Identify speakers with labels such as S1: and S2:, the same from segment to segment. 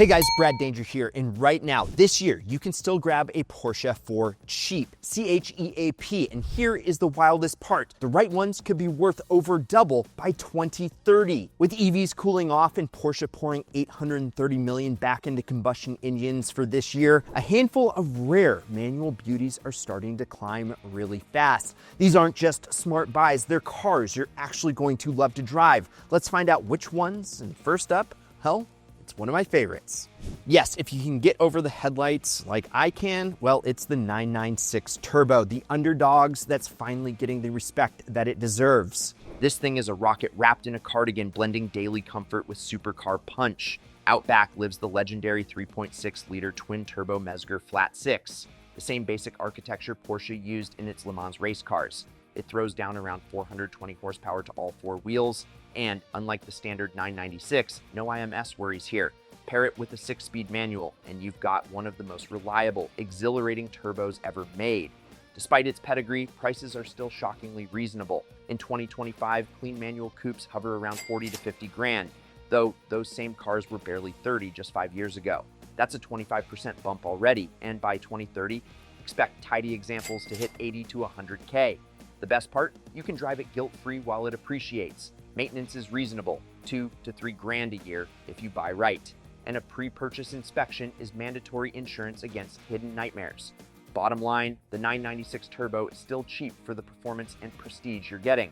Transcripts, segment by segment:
S1: Hey guys, Brad Danger here, and right now, this year, you can still grab a Porsche for cheap, C-H-E-A-P, and here is the wildest part. The right ones could be worth over double by 2030. With EVs cooling off and Porsche pouring $830 million back into combustion engines for this year, a handful of rare manual beauties are starting to climb really fast. These aren't just smart buys, they're cars you're actually going to love to drive. Let's find out which ones, and first up, hell, it's one of my favorites. Yes, if you can get over the headlights like I can, well, it's the 996 Turbo, the underdogs that's finally getting the respect that it deserves. This thing is a rocket wrapped in a cardigan, blending daily comfort with supercar punch. Out back lives the legendary 3.6-liter twin-turbo Mezger Flat 6, the same basic architecture Porsche used in its Le Mans race cars. It throws down around 420 horsepower to all four wheels, and unlike the standard 996, no IMS worries here. Pair it with a 6-speed manual, and you've got one of the most reliable, exhilarating turbos ever made. Despite its pedigree, prices are still shockingly reasonable. In 2025, clean manual coupes hover around 40 to 50 grand, though those same cars were barely 30 just 5 years ago. That's a 25% bump already, and by 2030, expect tidy examples to hit 80 to 100K. The best part? You can drive it guilt-free while it appreciates. Maintenance is reasonable, 2 to 3 grand a year if you buy right. And a pre-purchase inspection is mandatory insurance against hidden nightmares. Bottom line, the 996 Turbo is still cheap for the performance and prestige you're getting.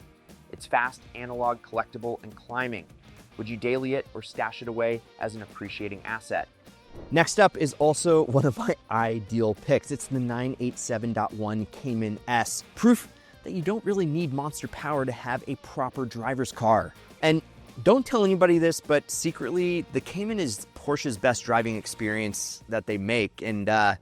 S1: It's fast, analog, collectible, and climbing. Would you daily it or stash it away as an appreciating asset? Next up is also one of my ideal picks. It's the 987.1 Cayman S. Proof that you don't really need monster power to have a proper driver's car. And don't tell anybody this, but secretly, the Cayman is Porsche's best driving experience that they make. And I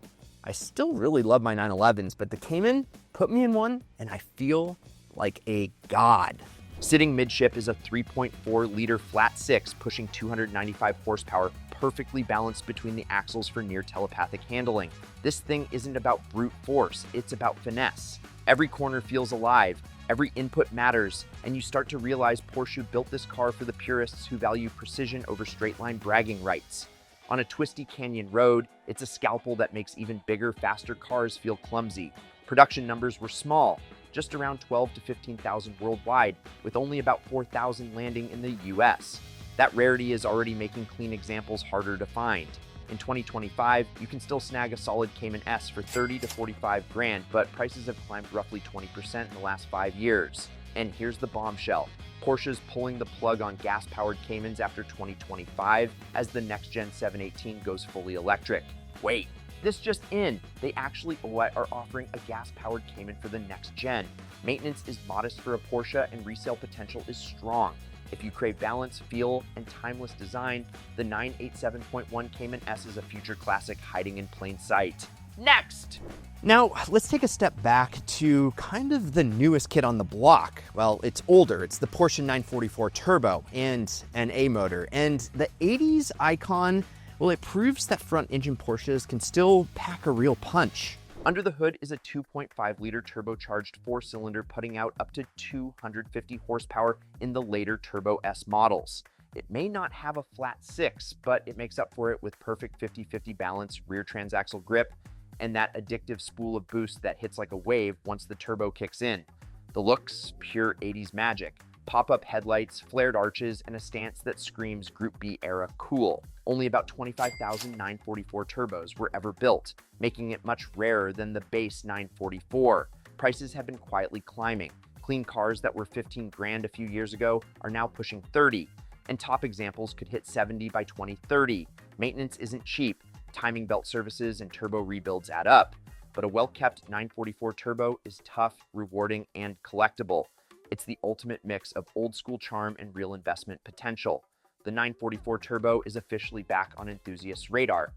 S1: still really love my 911s, but the Cayman, put me in one and I feel like a god. Sitting midship is a 3.4-liter flat 6 pushing 295 horsepower, perfectly balanced between the axles for near telepathic handling. This thing isn't about brute force, it's about finesse. Every corner feels alive, every input matters, and you start to realize Porsche built this car for the purists who value precision over straight-line bragging rights. On a twisty canyon road, it's a scalpel that makes even bigger, faster cars feel clumsy. Production numbers were small, just around 12 to 15,000 worldwide, with only about 4,000 landing in the US. That rarity is already making clean examples harder to find. In 2025, you can still snag a solid Cayman S for 30 to 45 grand, but prices have climbed roughly 20% in the last 5 years. And here's the bombshell. Porsche's pulling the plug on gas-powered Caymans after 2025 as the next-gen 718 goes fully electric. Wait, this just in. They actually are offering a gas-powered Cayman for the next gen. Maintenance is modest for a Porsche and resale potential is strong. If you crave balance, feel, and timeless design, the 987.1 Cayman S is a future classic hiding in plain sight. Next! Now, let's take a step back to kind of the newest kid on the block. Well, it's older. It's the Porsche 944 Turbo and an A motor. And the 80s icon, well, it proves that front-engine Porsches can still pack a real punch. Under the hood is a 2.5-liter turbocharged 4-cylinder putting out up to 250 horsepower in the later Turbo S models. It may not have a flat 6, but it makes up for it with perfect 50-50 balance, rear transaxle grip, and that addictive spool of boost that hits like a wave once the turbo kicks in. The looks, pure 80s magic. Pop-up headlights, flared arches, and a stance that screams Group B era cool. Only about 25,000 944 turbos were ever built, making it much rarer than the base 944. Prices have been quietly climbing. Clean cars that were 15 grand a few years ago are now pushing 30, and top examples could hit 70 by 2030. Maintenance isn't cheap. Timing belt services and turbo rebuilds add up, but a well-kept 944 turbo is tough, rewarding, and collectible. It's the ultimate mix of old-school charm and real investment potential. The 944 Turbo is officially back on enthusiasts' radar,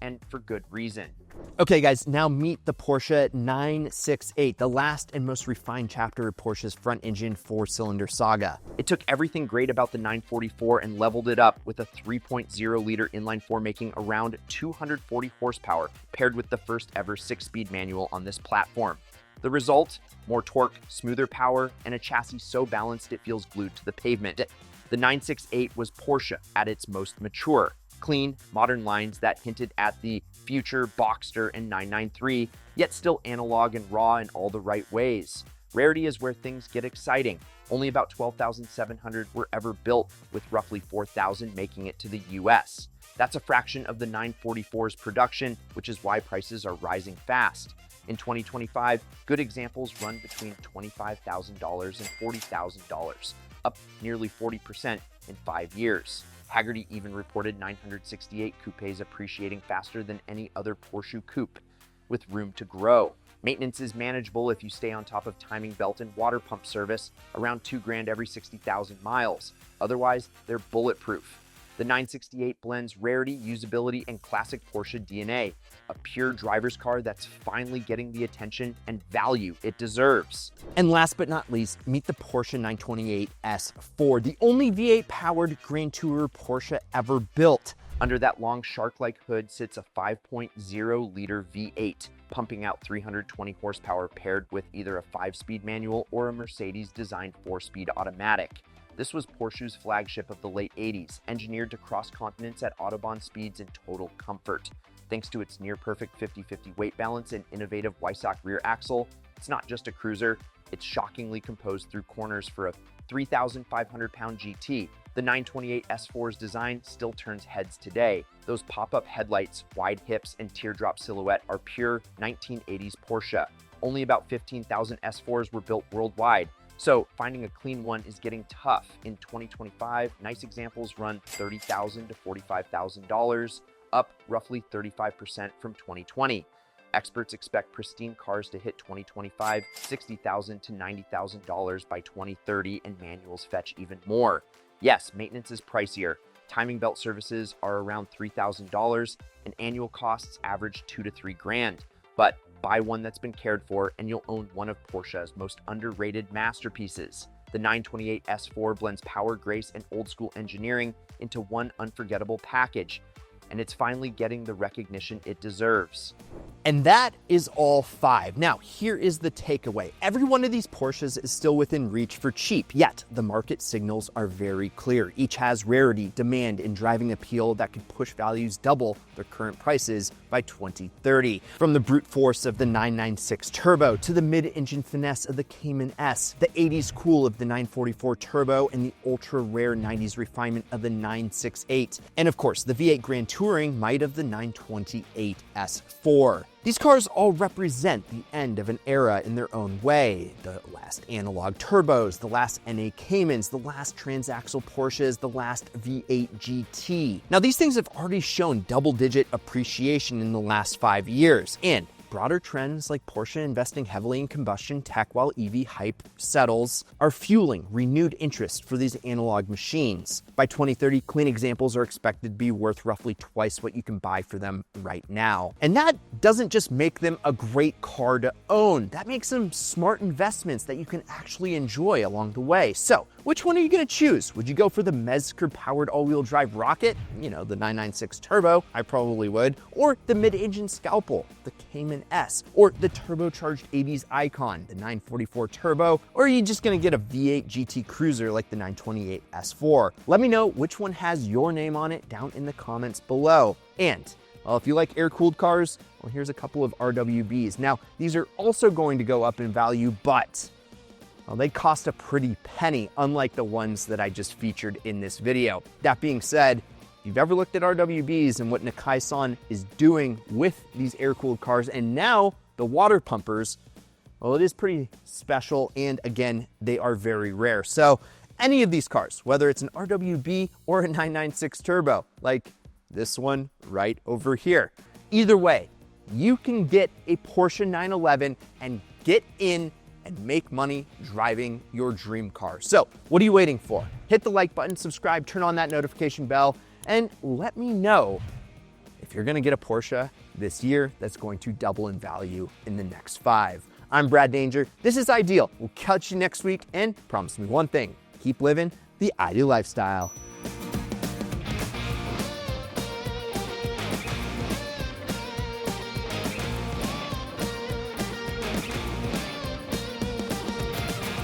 S1: and for good reason. Okay guys, now meet the Porsche 968, the last and most refined chapter of Porsche's front-engine 4-cylinder saga. It took everything great about the 944 and leveled it up with a 3.0-liter inline-4 making around 240 horsepower, paired with the first-ever 6-speed manual on this platform. The result? More torque, smoother power, and a chassis so balanced it feels glued to the pavement. The 968 was Porsche at its most mature. Clean, modern lines that hinted at the future Boxster and 993, yet still analog and raw in all the right ways. Rarity is where things get exciting. Only about 12,700 were ever built, with roughly 4,000 making it to the US. That's a fraction of the 944's production, which is why prices are rising fast. In 2025, good examples run between $25,000 and $40,000, up nearly 40% in 5 years. Hagerty even reported 968 coupes appreciating faster than any other Porsche coupe, with room to grow. Maintenance is manageable if you stay on top of timing belt and water pump service, around $2,000 every 60,000 miles. Otherwise, they're bulletproof. The 968 blends rarity, usability, and classic Porsche DNA, a pure driver's car that's finally getting the attention and value it deserves. And last but not least, meet the Porsche 928 S4, the only V8-powered Grand Tourer Porsche ever built. Under that long shark-like hood sits a 5.0-liter V8, pumping out 320 horsepower paired with either a 5-speed manual or a Mercedes-designed 4-speed automatic. This was Porsche's flagship of the late 80s, engineered to cross continents at Autobahn speeds and total comfort. Thanks to its near-perfect 50-50 weight balance and innovative Weissach rear axle, it's not just a cruiser, it's shockingly composed through corners for a 3,500-pound GT. The 928 S4's design still turns heads today. Those pop-up headlights, wide hips, and teardrop silhouette are pure 1980s Porsche. Only about 15,000 S4s were built worldwide, so finding a clean one is getting tough. In 2025, nice examples run $30,000 to $45,000, up roughly 35% from 2020. Experts expect pristine cars to hit 2025 $60,000 to $90,000 by 2030, and manuals fetch even more. Yes, maintenance is pricier. Timing belt services are around $3,000, and annual costs average $2,000 to $3,000. But buy one that's been cared for, and you'll own one of Porsche's most underrated masterpieces. The 928 S4 blends power, grace, and old-school engineering into one unforgettable package, and it's finally getting the recognition it deserves. And that is all 5. Now, here is the takeaway. Every one of these Porsches is still within reach for cheap, yet the market signals are very clear. Each has rarity, demand, and driving appeal that could push values double their current prices by 2030. From the brute force of the 996 Turbo to the mid-engine finesse of the Cayman S, the 80s cool of the 944 Turbo, and the ultra-rare 90s refinement of the 968. And of course, the V8 Grand Touring might of the 928 S4. These cars all represent the end of an era in their own way. The last analog turbos, the last NA Caymans, the last transaxle Porsches, the last V8 GT. Now, these things have already shown double-digit appreciation in the last 5 years, and broader trends like Porsche investing heavily in combustion tech while EV hype settles are fueling renewed interest for these analog machines. By 2030, clean examples are expected to be worth roughly twice what you can buy for them right now. And that doesn't just make them a great car to own, that makes them smart investments that you can actually enjoy along the way. So, which one are you gonna choose? Would you go for the Mezger-powered all-wheel drive rocket? You know, the 996 Turbo, I probably would. Or the mid-engine scalpel, the Cayman S, or the turbocharged 80s icon, the 944 Turbo, or are you just gonna get a V8 GT cruiser like the 928 S4? Let me know which one has your name on it down in the comments below. And well, if you like air-cooled cars, well, here's a couple of RWBs. Now, these are also going to go up in value, but well, they cost a pretty penny, unlike the ones that I just featured in this video. That being said, if you've ever looked at RWBs and what Nakai-san is doing with these air-cooled cars, and now the water pumpers, well, it is pretty special, and again, they are very rare. So any of these cars, whether it's an RWB or a 996 Turbo, like this one right over here, either way, you can get a Porsche 911 and get in and make money driving your dream car. So what are you waiting for? Hit the like button, subscribe, turn on that notification bell, and let me know if you're gonna get a Porsche this year that's going to double in value in the next 5. I'm Brad Danger, this is Ideal. We'll catch you next week, and promise me one thing, keep living the Ideal lifestyle.